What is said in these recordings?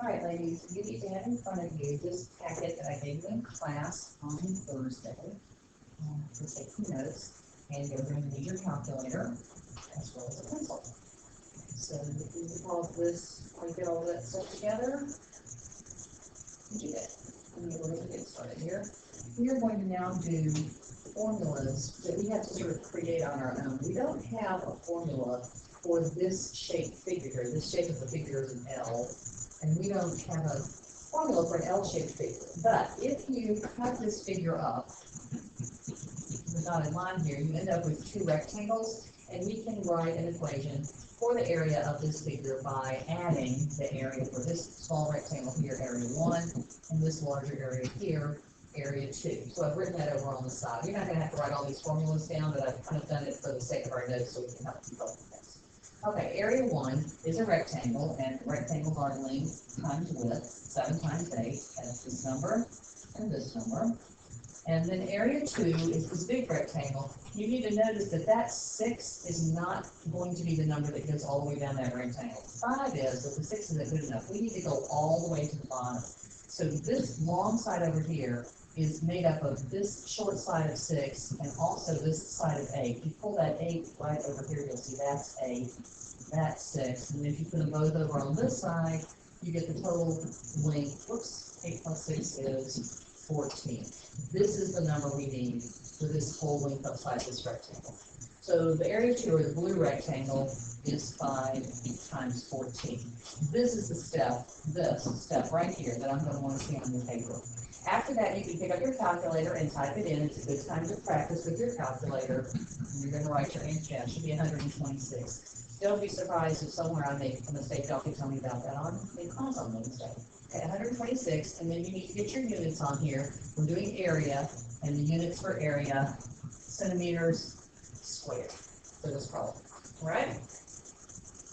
right, ladies, you need to have in front of you this packet that I gave you in class on Thursday. To take some notes, and you're going to need your calculator as well as a pencil. So if you recall this, we get all that stuff together, you do that. And we're going to get started here. We are going to now do formulas that we have to sort of create on our own. We don't have a formula for this shaped figure here. This shape of the figure is an L, and we don't have a formula for an L-shaped figure. But if you cut this figure up, the dotted line here, you end up with two rectangles, and we can write an equation for the area of this figure by adding the area for this small rectangle here, area 1, and this larger area here, area 2. So I've written that over on the side. You're not going to have to write all these formulas down, but I've kind of done it for the sake of our notes so we can help keep up with things. Okay, area 1 is a rectangle, and rectangles are length times width, 7 times 8, that's this number and this number. And then area 2 is this big rectangle. You need to notice that that 6 is not going to be the number that goes all the way down that rectangle. 5 is, but the 6 isn't good enough. We need to go all the way to the bottom. So this long side over here is made up of this short side of 6 and also this side of 8. You pull that 8 right over here, you'll see that's 8, that's 6. And if you put them both over on this side, you get the total length. Whoops, 8 plus 6 is 14. This is the number we need for this whole length outside this rectangle. So the area 2, or the blue rectangle, is 5 times 14. This is the step, this step right here that I'm going to want to see on your paper. After that, you can pick up your calculator and type it in. It's a good time to practice with your calculator. You're going to write your answer down. It should be 126. Don't be surprised if somewhere I make a mistake. Y'all can tell me about that in class on Wednesday. Okay, 126, and then you need to get your units on here. We're doing area, and the units for area, centimeters squared for this problem. All right?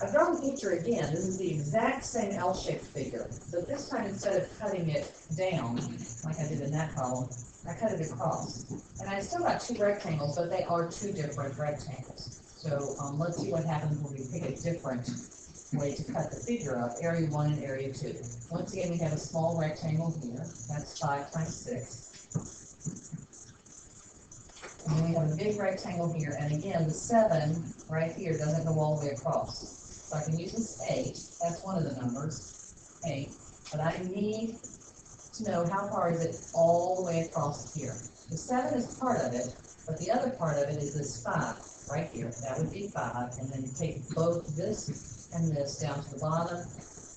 I've drawn the picture again. This is the exact same L-shaped figure, but this time instead of cutting it down, like I did in that problem, I cut it across. And I still got two rectangles, but they are two different rectangles. So let's see what happens when we pick a different way to cut the figure up, area 1 and area 2. Once again, we have a small rectangle here. That's 5 times 6. And then we have a big rectangle here, and again, the 7 right here doesn't go all the way across. So I can use this 8, that's one of the numbers, 8, but I need to know how far is it all the way across here. The 7 is part of it, but the other part of it is this 5 right here. That would be 5, and then you take both this and this down to the bottom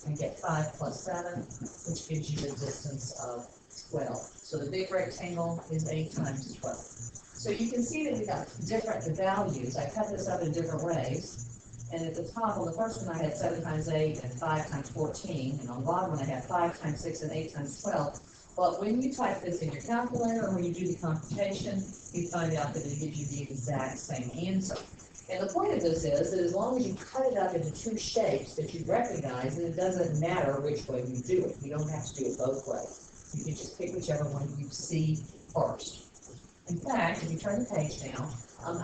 and get 5 plus 7, which gives you the distance of 12. So the big rectangle is 8 times 12. So you can see that we got different values. I cut this up in different ways. And at the top, on the first one, I had 7 times 8 and 5 times 14. And on the bottom one, I had 5 times 6 and 8 times 12. But when you type this in your calculator or when you do the computation, you find out that it gives you the exact same answer. And the point of this is that as long as you cut it up into two shapes that you recognize, it doesn't matter which way you do it. You don't have to do it both ways. You can just pick whichever one you see first. In fact, if you turn the page now,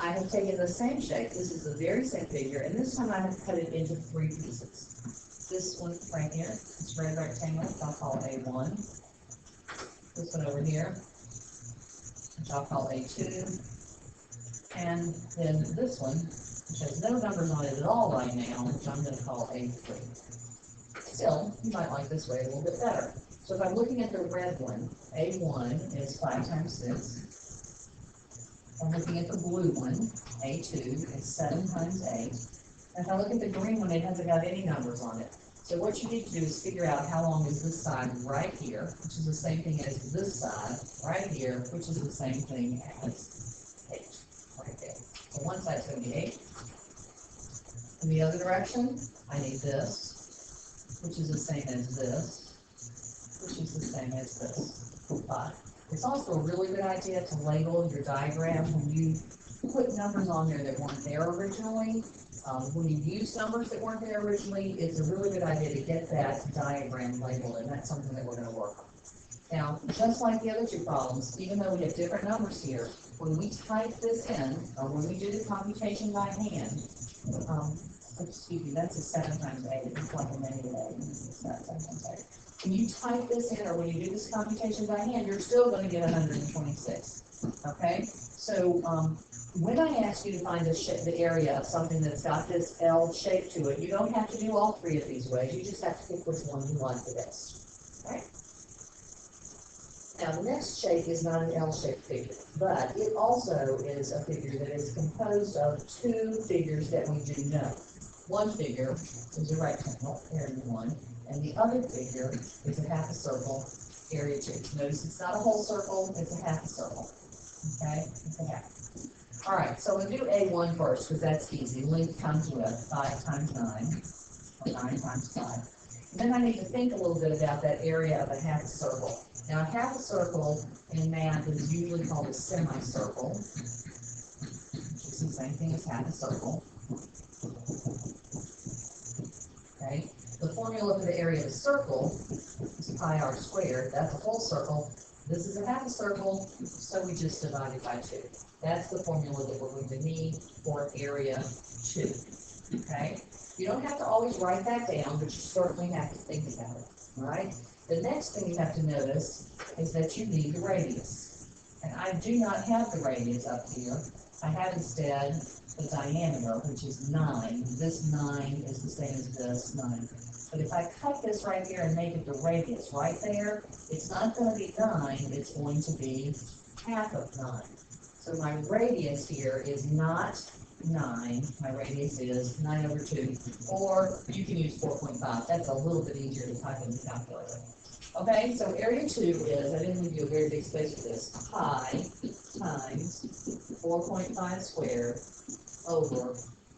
I have taken the same shape. This is the very same figure, and this time I have cut it into 3 pieces. This one right here, this red rectangle, I'll call A1. This one over here, which I'll call A2. And then this one, which has no numbers on it at all right now, which I'm going to call A3. Still, you might like this way a little bit better. So if I'm looking at the red one, A1 is 5 times 6. I'm looking at the blue one, A2, is 7 times 8. And if I look at the green one, it hasn't got any numbers on it. So what you need to do is figure out how long is this side right here, which is the same thing as this side right here, which is the same thing as 8 right there. So one side's going to be 8. In the other direction, I need this, which is the same as this, which is the same as this, 5. It's also a really good idea to label your diagram when you put numbers on there that weren't there originally. When you use numbers that weren't there originally, it's a really good idea to get that diagram labeled, and that's something that we're going to work on. Now, just like the other two problems, even though we have different numbers here, when we type this in, or when we do the computation by hand, excuse me, that's a 7 times 8. It's like a negative 8. It's not 7 times 8. when you type this in or when you do this computation by hand, you're still going to get 126. Okay? So when I ask you to find the area of something that's got this L shape to it, you don't have to do all three of these ways. You just have to pick which one you like the best. Okay? Now, the next shape is not an L-shaped figure, but it also is a figure that is composed of two figures that we do know. One figure is a rectangle, area 1, and the other figure is a half a circle, area 2. Notice it's not a whole circle, it's a half a circle. Okay? It's a half. All right, so we'll do A1 first, because that's easy. Length times width, 5 times 9, or 9 times 5. Then I need to think a little bit about that area of a half a circle. Now, a half a circle in math is usually called a semicircle, which is the same thing as half a circle. Okay? The formula for the area of a circle is pi r squared. That's a whole circle. This is a half a circle, so we just divide it by 2. That's the formula that we're going to need for area 2. Okay? You don't have to always write that down, but you certainly have to think about it. All right? The next thing you have to notice is that you need the radius. And I do not have the radius up here. I have instead the diameter, which is 9. This 9 is the same as this 9. But if I cut this right here and make it the radius right there, it's not going to be 9, it's going to be half of 9. So my radius here is not 9, my radius is 9 over 2, or you can use 4.5. That's a little bit easier to type in the calculator. Okay, so area 2 is, I didn't leave you a very big space for this, pi times 4.5 squared over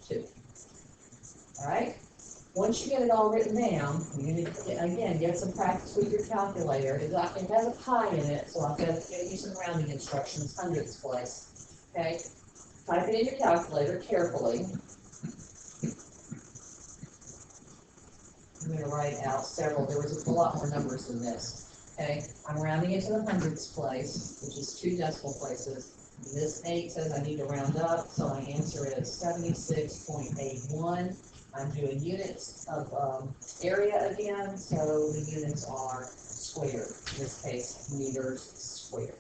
2. All right? Once you get it all written down, you're going to, again, get some practice with your calculator. It has a pi in it, so I've got to give you some rounding instructions, hundredths place. Okay? Type it in your calculator carefully. I'm going to write out several. There was a lot more numbers than this. Okay? I'm rounding it to the hundredths place, which is 2 decimal places. And this 8 says I need to round up, so my answer is 76.81. I'm doing units of area again, so the units are squared. In this case, meters squared.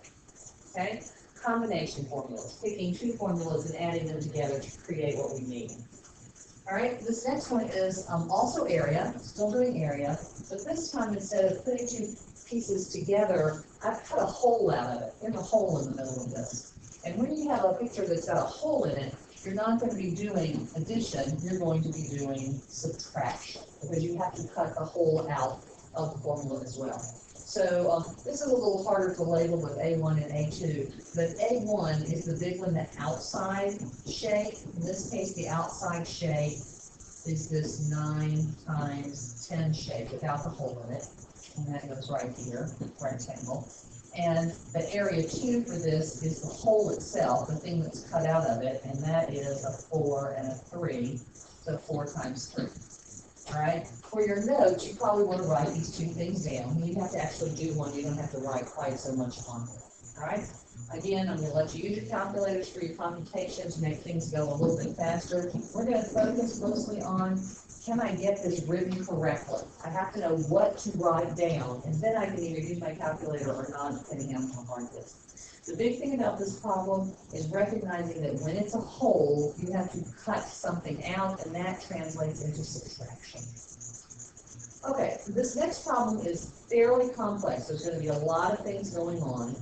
Okay? Combination formulas. Picking 2 formulas and adding them together to create what we need. All right, this next one is also area, still doing area, but this time instead of putting 2 pieces together, I've cut a hole out of it. There's a hole in the middle of this. And when you have a picture that's got a hole in it, you're not going to be doing addition, you're going to be doing subtraction, because you have to cut the hole out of the formula as well. So this is a little harder to label with A1 and A2, but A1 is the big one, the outside shape. In this case, the outside shape is this 9 times 10 shape without the hole in it, and that goes right here, rectangle. And the area 2 for this is the hole itself, the thing that's cut out of it, and that is a 4 and a 3, so 4 times 3. All right? For your notes, you probably want to write these 2 things down. You have to actually do one. You don't have to write quite so much on it. All right? Again, I'm going to let you use your calculators for your computations, make things go a little bit faster. We're going to focus mostly on, can I get this written correctly? I have to know what to write down, and then I can either use my calculator or not, depending on how hard it is. The big thing about this problem is recognizing that when it's a whole, you have to cut something out, and that translates into subtraction. Okay, this next problem is fairly complex. There's going to be a lot of things going on.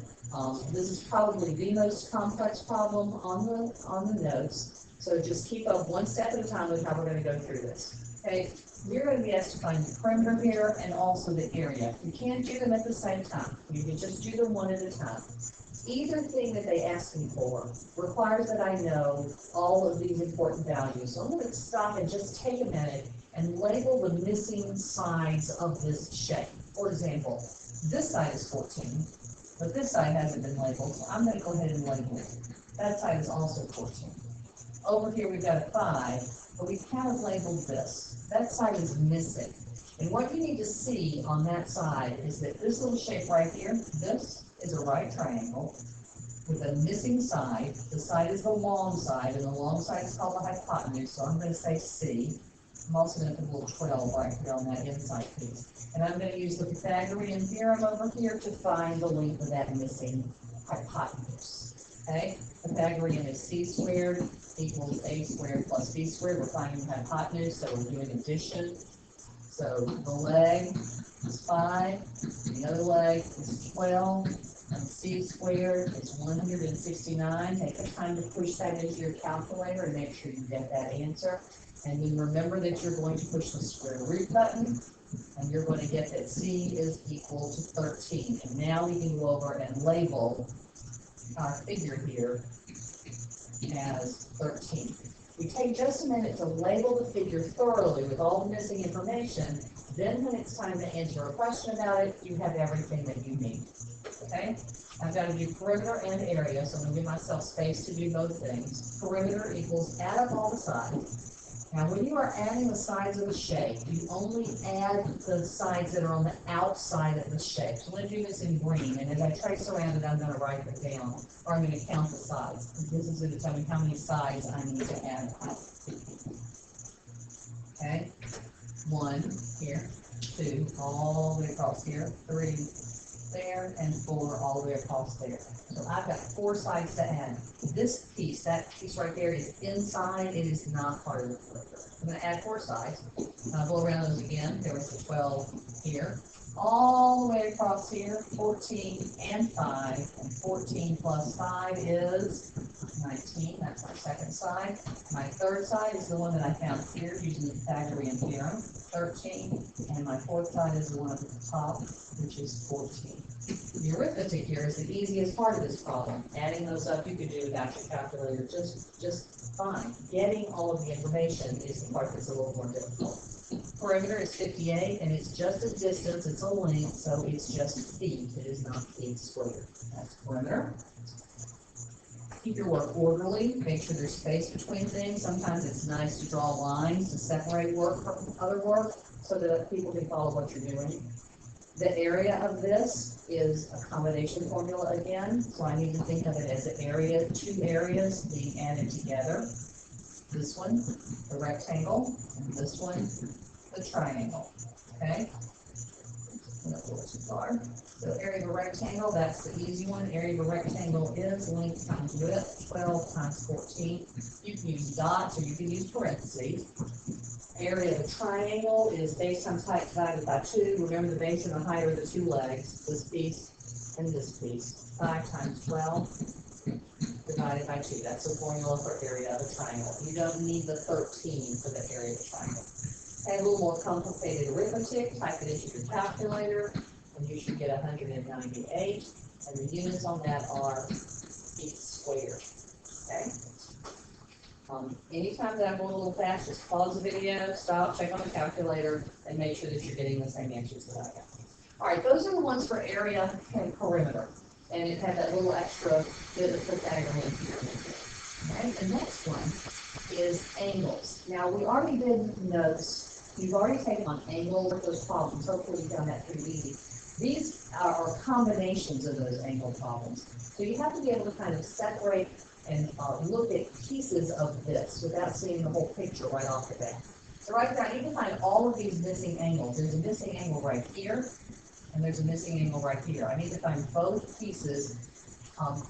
This is probably the most complex problem on the notes. So just keep up one step at a time with how we're going to go through this. Okay, you're going to be asked to find the perimeter here and also the area. You can't do them at the same time. You can just do them one at a time. Either thing that they ask me for requires that I know all of these important values. So I'm going to stop and just take a minute and label the missing sides of this shape. For example, this side is 14, but this side hasn't been labeled, so I'm going to go ahead and label it. That side is also 14. Over here we've got a 5, but we haven't labeled this. That side is missing. And what you need to see on that side is that this little shape right here, this is a right triangle with a missing side. The side is the long side, and the long side is called the hypotenuse, so I'm going to say C. I'm also going to put a little 12 right here on that inside piece. And I'm going to use the Pythagorean theorem over here to find the length of that missing hypotenuse. Okay? Pythagorean is c squared equals a squared plus b squared. We're finding the hypotenuse, so we're doing addition. So the leg is 5, the other leg is 12, and c squared is 169. Take the time to push that into your calculator and make sure you get that answer. And then remember that you're going to push the square root button, and you're going to get that c is equal to 13. And now we can go over and label our figure here as 13. We take just a minute to label the figure thoroughly with all the missing information. Then when it's time to answer a question about it, you have everything that you need. Okay? I've got to do perimeter and area, so I'm going to give myself space to do both things. Perimeter equals add up all the sides. Now, when you are adding the sides of a shape, you only add the sides that are on the outside of the shape. So I'm going to do this in green, and as I trace around it, I'm going to write them down, or I'm going to count the sides. This is going to tell me how many sides I need to add up. Okay? 1 here, 2 all the way across here, 3 there, and 4 all the way across there. So I've got 4 sides to add. This piece, that piece right there, is inside. It is not part of the perimeter. I'm going to add 4 sides. Go around those again. There was the 12 here. All the way across here, 14 and 5. And 14 plus 5 is 19. That's my second side. My third side is the one that I found here using the Pythagorean theorem, 13. And my fourth side is the one up at the top, which is 14. The arithmetic here is the easiest part of this problem. Adding those up you could do without your calculator just fine. Getting all of the information is the part that's a little more difficult. Perimeter is 58, and it's just a distance, it's a length, so it's just feet. It is not feet squared. That's perimeter. Keep your work orderly. Make sure there's space between things. Sometimes it's nice to draw lines to separate work from other work so that people can follow what you're doing. The area of this is a combination formula again, so I need to think of it as an area, 2 areas being added together. This one, the rectangle, and this one, the triangle. Okay? Not go too far. So area of a rectangle, that's the easy one. Area of a rectangle is length times width, 12 times 14. You can use dots or you can use parentheses. Area of a triangle is base times height divided by 2. Remember, the base and the height are the 2 legs, this piece and this piece. 5 times 12 divided by 2. That's the formula for area of a triangle. You don't need the 13 for the area of a triangle. And a little more complicated arithmetic, type it into your calculator, and you should get 198. And the units on that are feet squared. Okay? Anytime that I'm going a little fast, just pause the video, stop, check on the calculator, and make sure that you're getting the same answers that I got. All right, those are the ones for area and perimeter. And it had that little extra bit of Pythagorean theorem. All right, the next one is angles. Now, we already did notes. You've already taken on angle with those problems. Hopefully, you've done that pretty easy. These are combinations of those angle problems. So you have to be able to kind of separate and look at pieces of this without seeing the whole picture right off the bat. So right there, I need to find all of these missing angles. There's a missing angle right here, and there's a missing angle right here. I need to find both pieces,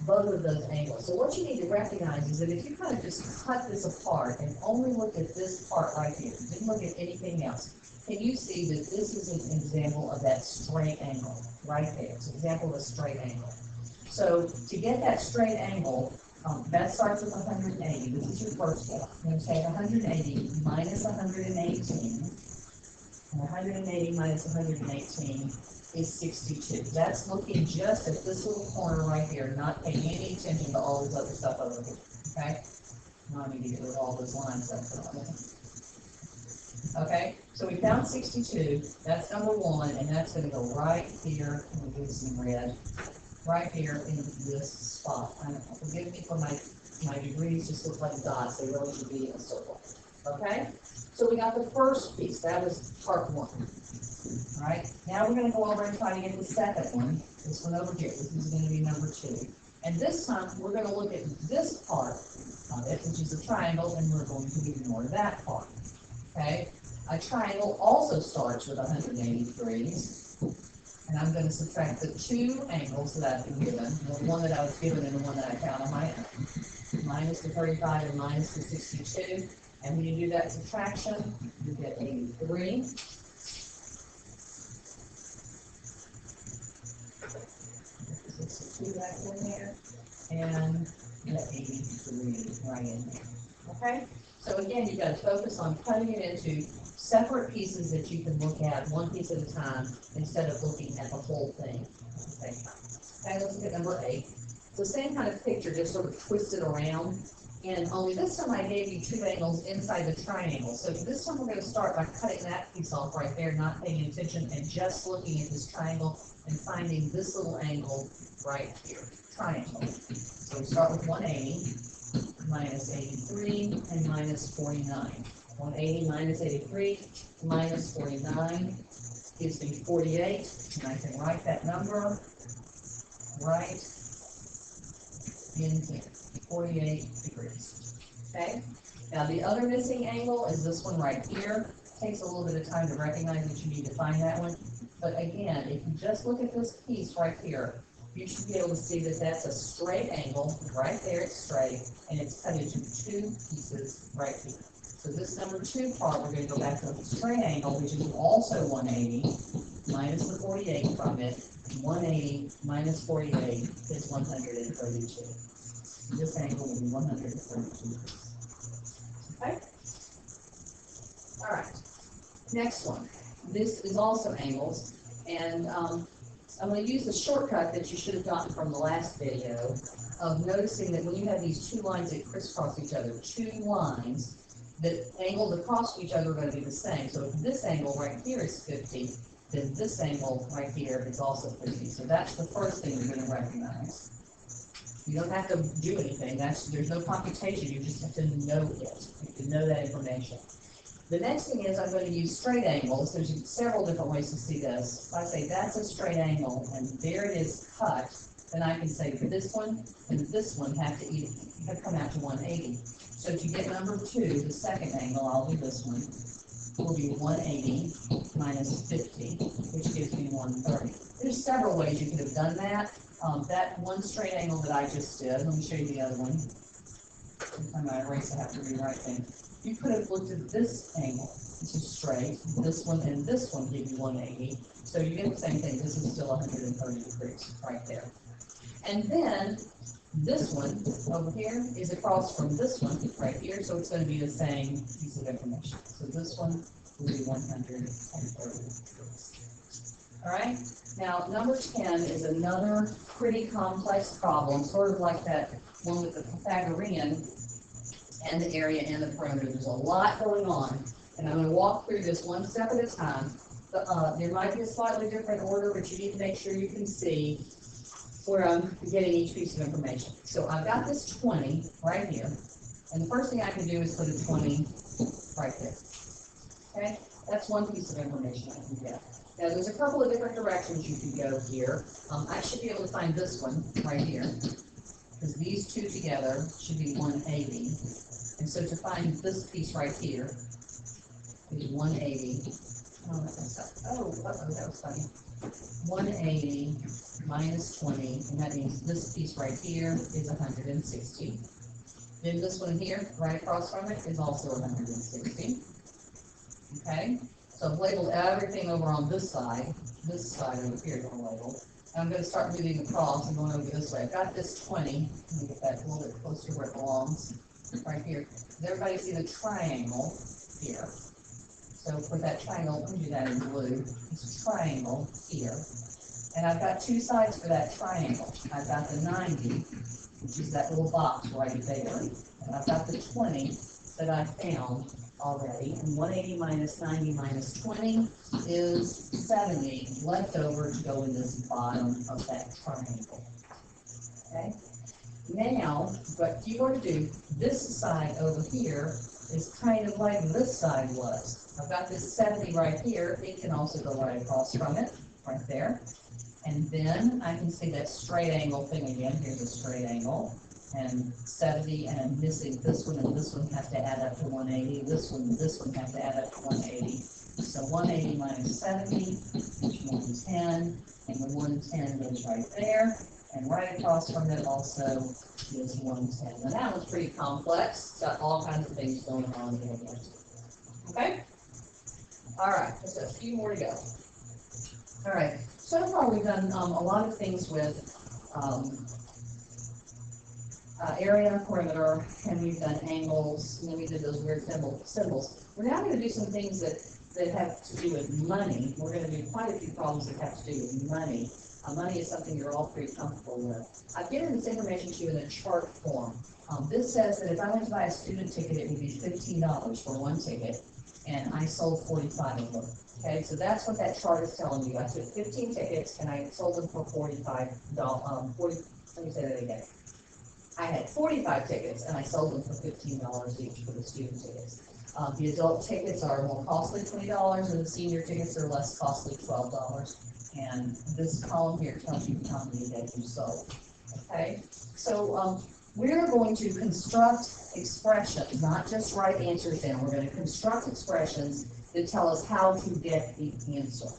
both of those angles. So what you need to recognize is that if you kind of just cut this apart and only look at this part right here, didn't look at anything else, can you see that this is an example of that straight angle right there? It's an example of a straight angle. So to get that straight angle, that starts with 180. This is your first step. You're going to take 180 minus 118. And 180 minus 118 is 62. That's looking just at this little corner right here, not paying any attention to all this other stuff over here. Okay? Now I need to get rid of all those lines up there. Okay? So we found 62. That's number 1, and that's going to go right here. Let me do this in red. Right here in this spot. Forgive me for my degrees just look like dots. They really should be in a circle. Okay? So we got the first piece. That was part 1. All right? Now we're going to go over and try to get the second one. This one over here. This is going to be number 2. And this time we're going to look at this part of it, which is a triangle, and we're going to ignore that part. Okay? A triangle also starts with 180 degrees, and I'm going to subtract the two angles that I've been given, the one that I was given and the one that I found on my own, minus the 35 and minus the 62, and when you do that subtraction, you get 83. 62 back in there, and the 83 right in there. Okay? So again, you've got to focus on cutting it into separate pieces that you can look at one piece at a time instead of looking at the whole thing at the same time. Okay, let's look at number 8. It's the same kind of picture, just sort of twisted around. And only this time I gave you two angles inside the triangle. So this time we're going to start by cutting that piece off right there, not paying attention, and just looking at this triangle and finding this little angle right here, triangle. So we start with 180 minus 83 and minus 49. 180 minus 83 minus 49 gives me 48, and I can write that number right in here, 48 degrees. Okay? Now the other missing angle is this one right here. It takes a little bit of time to recognize that you need to find that one. But again, if you just look at this piece right here, you should be able to see that that's a straight angle. Right there, it's straight, and it's cut into two pieces right here. So this number 2 part, we're going to go back to the straight angle, which is also 180, minus the 48 from it. 180 minus 48 is 132. This angle will be 132. Okay? All right. Next one. This is also angles, and I'm going to use the shortcut that you should have gotten from the last video of noticing that when you have these two lines that crisscross each other, two lines, the angles across each other are going to be the same. So if this angle right here is 50, then this angle right here is also 50. So that's the first thing you're going to recognize. You don't have to do anything. There's no computation. You just have to know it. You have to know that information. The next thing is I'm going to use straight angles. There's several different ways to see this. If I say that's a straight angle and there it is cut, then I can say this one and this one have to come out to 180. So to get number 2, the second angle, I'll do this one, will be 180 minus 50, which gives me 130. There's several ways you could have done that. That one straight angle that I just did, let me show you the other one. Every time I erase, I have to rewrite things. You could have looked at this angle, which is straight. This one and this one give you 180. So you get the same thing. This is still 130 degrees right there. And then this one over here is across from this one right here, so it's going to be the same piece of information. So this one will be 130 degrees. All right? Now, number 10 is another pretty complex problem, sort of like that one with the Pythagorean and the area and the perimeter. There's a lot going on, and I'm going to walk through this one step at a time. There might be a slightly different order, but you need to make sure you can see where I'm getting each piece of information. So I've got this 20 right here, and the first thing I can do is put a 20 right there. Okay? That's one piece of information I can get. Now there's a couple of different directions you can go here. I should be able to find this one right here, because these two together should be 180. And so to find this piece right here is 180. Oh, that was funny. 180 minus 20, and that means this piece right here is 160. Then this one here, right across from it, is also 160. Okay? So I've labeled everything over on this side over here is labeled. And I'm going to start moving across and going over this way. I've got this 20. Let me get that a little bit closer to where it belongs. Right here. Does everybody see the triangle here? So for that triangle, let me do that in blue. It's a triangle here. And I've got two sides for that triangle. I've got the 90, which is that little box right there. And I've got the 20 that I found already. And 180 minus 90 minus 20 is 70 left over to go in this bottom of that triangle. Okay? Now, what you are to do, this side over here is kind of like this side was. I've got this 70 right here. It can also go right across from it, right there. And then I can see that straight angle thing again. Here's a straight angle. and 70, and I'm missing this one, and this one have to add up to 180. This one have to add up to 180. So 180 minus 70 is 110, and the 110 is right there. And right across from it also is 110. And that one's pretty complex. It's got all kinds of things going on in it. Okay? All right, just a few more to go. All right, so far we've done a lot of things with area, perimeter, and we've done angles, and then we did those weird symbols. We're now going to do some things that have to do with money. We're going to do quite a few problems that have to do with money. Money is something you're all pretty comfortable with. I've given this information to you in a chart form. This says that if I went to buy a student ticket, it would be $15 for one ticket, and I sold 45 of them. Okay, so that's what that chart is telling you. I took 15 tickets and I sold them for $45. Let me say that again. I had 45 tickets and I sold them for $15 each for the student tickets. The adult tickets are more costly, $20, and the senior tickets are less costly, $12. And this column here tells you how many that you sold. Okay, so we're going to construct expressions, not just write answers down. We're going to construct expressions that tell us how to get the answer.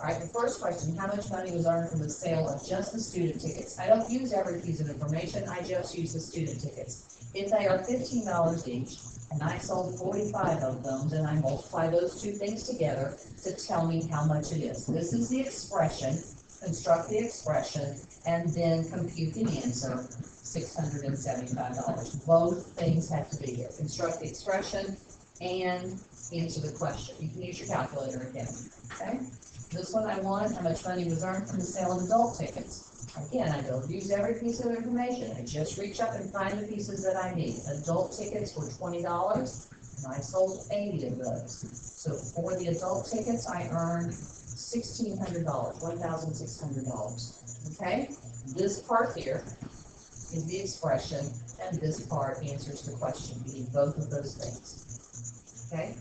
All right, the first question, how much money was earned from the sale of just the student tickets? I don't use every piece of information, I just use the student tickets. If they are $15 each, and I sold 45 of them, then I multiply those two things together to tell me how much it is. This is the expression, construct the expression, and then compute the answer, $675. Both things have to be here. Construct the expression and answer the question. You can use your calculator again, okay? This one I want, how much money was earned from the sale of adult tickets. Again, I don't use every piece of information. I just reach up and find the pieces that I need. Adult tickets were $20, and I sold 80 of those. So for the adult tickets, I earned $1,600, $1,600. Okay? This part here is the expression, and this part answers the question. You need both of those things. Okay?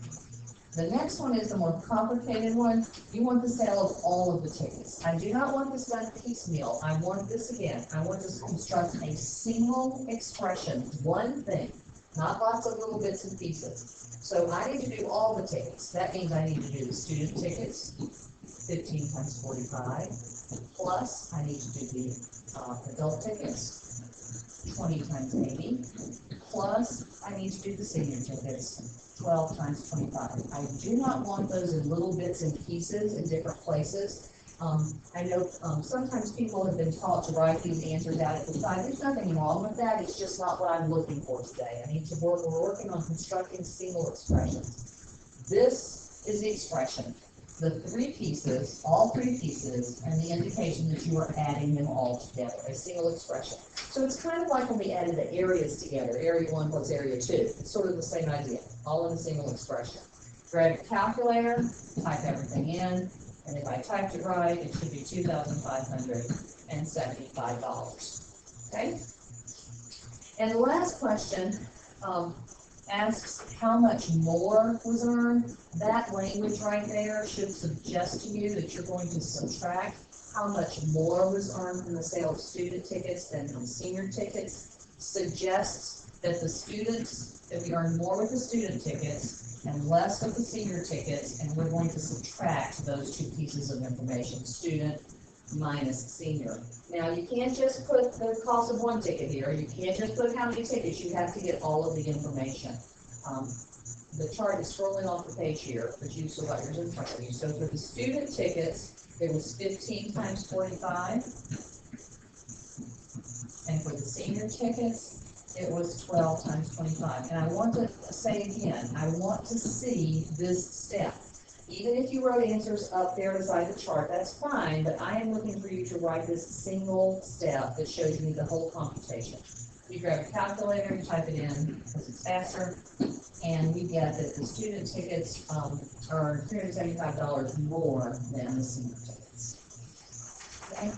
The next one is the more complicated one. You want the sale of all of the tickets. I do not want this done piecemeal. I want this again. I want to construct a single expression, one thing, not lots of little bits and pieces. So I need to do all the tickets. That means I need to do the student tickets, 15 times 45, plus I need to do the adult tickets, 20 times 80, plus I need to do the senior tickets, 12 times 25. I do not want those in little bits and pieces in different places. I know sometimes people have been taught to write these answers out at the side. There's nothing wrong with that. It's just not what I'm looking for today. We're working on constructing single expressions. This is the expression. The three pieces, all three pieces, and the indication that you are adding them all together, a single expression. So it's kind of like when we added the areas together, area 1 plus area 2. It's sort of the same idea, all in a single expression. Grab your calculator, type everything in, and if I typed it right, it should be $2,575. Okay? And the last question asks how much more was earned. That language right there should suggest to you that you're going to subtract how much more was earned from the sale of student tickets than from senior tickets. Suggests that the students, that we earn more with the student tickets and less with the senior tickets, and we're going to subtract those two pieces of information, student minus senior. Now, you can't just put the cost of one ticket here. You can't just put how many tickets. You have to get all of the information. The chart is scrolling off the page here, but you still got yours in front of you. So for the student tickets, it was 15 times 45. And for the senior tickets, it was 12 times 25. And I want to say again, I want to see this step. Even if you wrote answers up there beside the chart, that's fine, but I am looking for you to write this single step that shows me the whole computation. You grab a calculator and type it in because it's faster, and we get that the student tickets are $375 more than the senior tickets. Okay?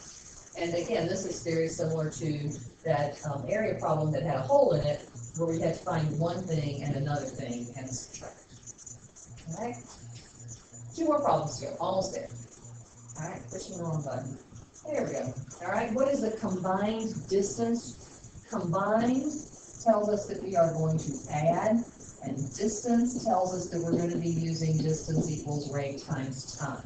And again, this is very similar to that area problem that had a hole in it, where we had to find one thing and another thing and subtract. All right? 2 more problems here, almost there. All right, pushing the wrong button. There we go. All right, what is the combined distance Combined tells us that we are going to add, and distance tells us that we're going to be using distance equals rate times time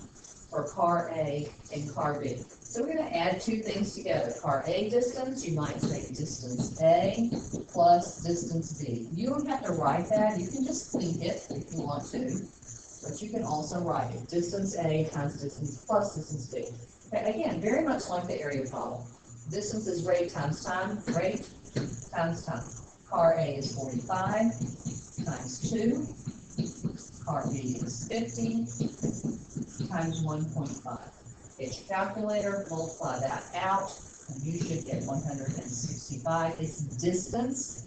for car A and car B. So we're going to add two things together. Car A distance, you might say distance A plus distance B. You don't have to write that. You can just think it if you want to, but you can also write it. Distance A times distance plus distance B. Okay, again, very much like the area problem. Distance is rate times time, rate times time. Car A is 45 times 2. Car B is 50 times 1.5. Get your calculator, multiply that out, and you should get 165. It's distance.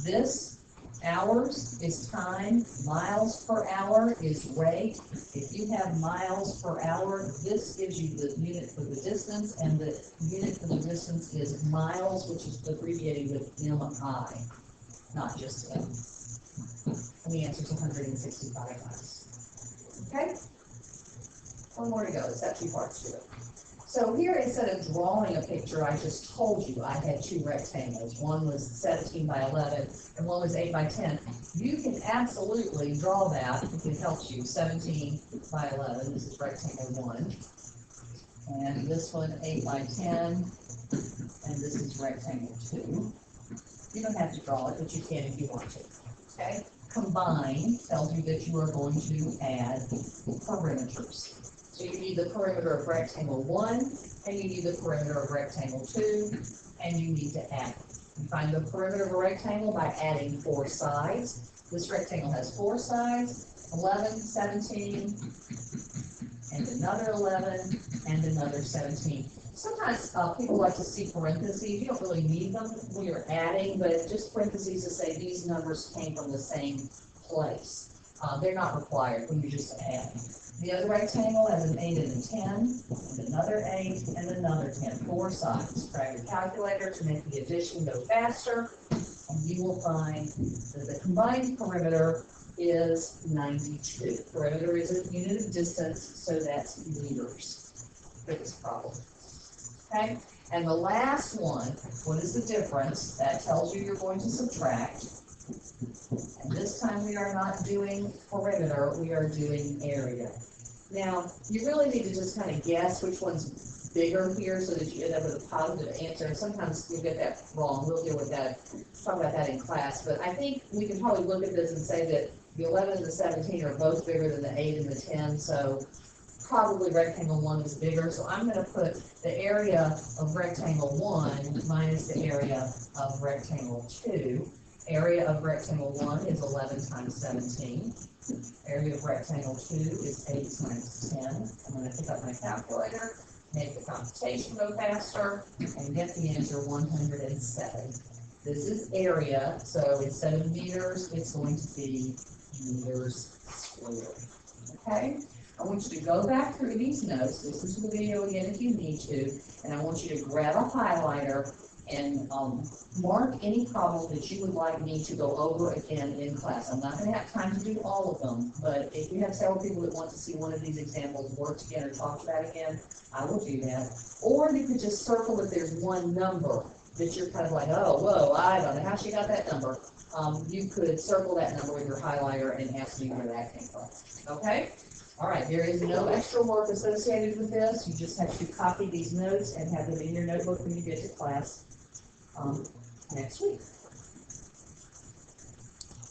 This, hours, is time. Miles per hour is rate. If you have miles per hour, this gives you the unit for the distance, and the unit for the distance is miles, which is abbreviated with MI, not just M. And the answer is 165 miles. Okay? One more to go. It's got two parts to it. So here, instead of drawing a picture, I just told you I had two rectangles. One was 17 by 11, and one was 8 by 10. You can absolutely draw that if it helps you. 17 by 11, this is rectangle 1. And this one, 8 by 10, and this is rectangle 2. You don't have to draw it, but you can if you want to. Okay? Combine tells you that you are going to add perimeters. So you need the perimeter of rectangle 1, and you need the perimeter of rectangle 2, and you need to add. You find the perimeter of a rectangle by adding 4 sides. This rectangle has 4 sides, 11, 17, and another 11, and another 17. Sometimes people like to see parentheses. You don't really need them when you're adding, but just parentheses to say these numbers came from the same place. They're not required when you just add. The other rectangle has an 8 and a 10, and another 8, and another 10. 4 sides. Grab your calculator to make the addition go faster, and you will find that the combined perimeter is 92. Perimeter is a unit of distance, so that's meters for this problem. Okay? And the last one, what is the difference? That tells you you're going to subtract. And this time we are not doing perimeter, we are doing area. Now, you really need to just kind of guess which one's bigger here so that you end up with a positive answer. And sometimes you'll get that wrong. We'll deal with that, talk about that in class. But I think we can probably look at this and say that the 11 and the 17 are both bigger than the 8 and the 10. So probably rectangle 1 is bigger. So I'm going to put the area of rectangle 1 minus the area of rectangle 2. Area of rectangle 1 is 11 times 17. Area of rectangle 2 is 8 times 10. I'm going to pick up my calculator, make the computation go faster, and get the answer 107. This is area, so instead of meters, it's going to be meters squared. Okay? I want you to go back through these notes, listen to the video again if you need to, and I want you to grab a highlighter and mark any problem that you would like me to go over again in class. I'm not going to have time to do all of them, but if you have several people that want to see one of these examples worked again or talked about again, I will do that. Or you could just circle if there's one number that you're kind of like, oh, whoa, I don't know how she got that number. You could circle that number with your highlighter and ask me where that came from. Okay? All right, there is no extra work associated with this. You just have to copy these notes and have them in your notebook when you get to class next week.